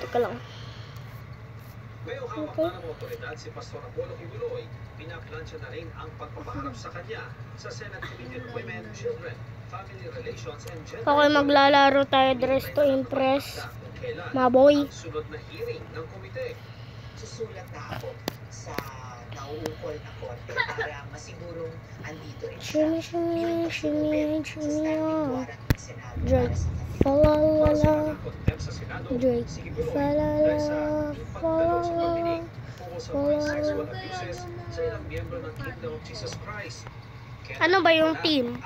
Teka lang. Ngayong hawak na ng otoridad si Pastor Apollo Kibuloy, pinaplansya na rin ang pagpapaharap sa kanya sa Senate Committee on Women, Children, Family Relations and Gender. Okay, maglalaro tayo Dress to Impress. Maboy. Ang sunod na hearing ng komite. Susulat na ako sa nauukol na korte para masigurong andito rin siya. Shimmy. Drake. Falala. Drake. Falala. Falala. Ano ba yung team?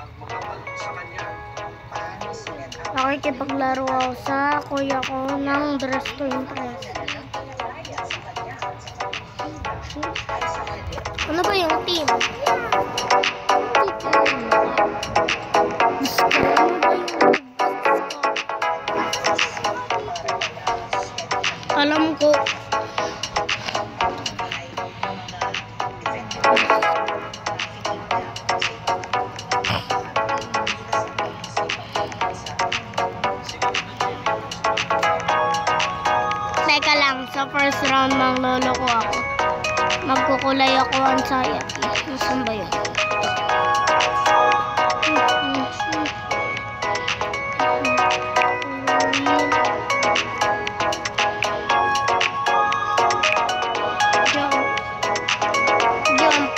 Nakikipaglaro ako sa kuya ko ng Dress to Impress. Ano ba yung team? Alam ko. Teka lang, sa first round manglolo ko ako. Magkukulay ako anxiety. Nasaan ba yun? Jump.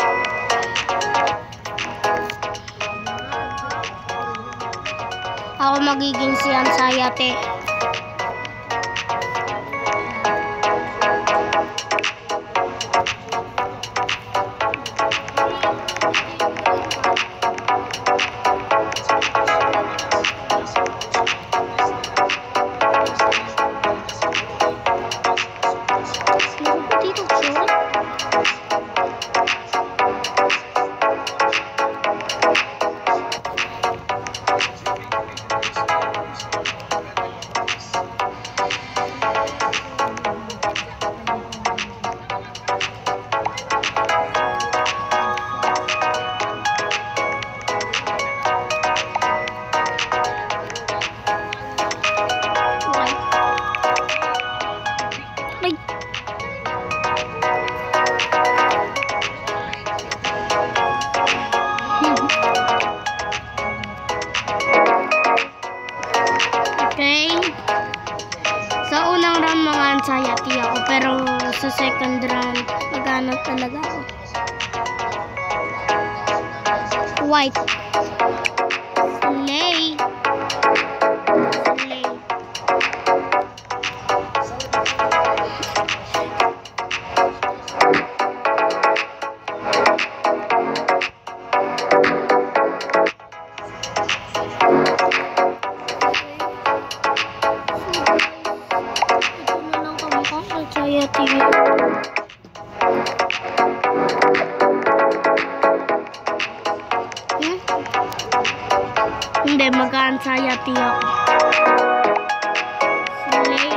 Ako magiging si anxiety. Okay. Sa unang round mga anxiety ako, pero sa second round magano talaga ako. White. Slay. Slay. Hindi, mag-anxiety ako. Slay.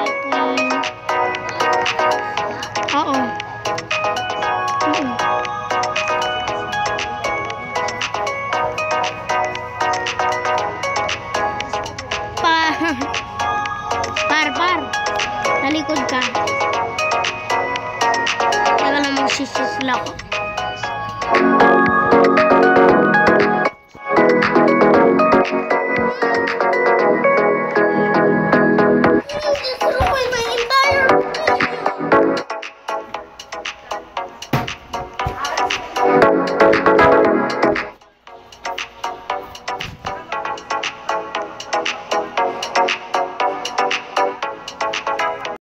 Oo. Par. Talikod ka. Teka lang, magsisisla ko.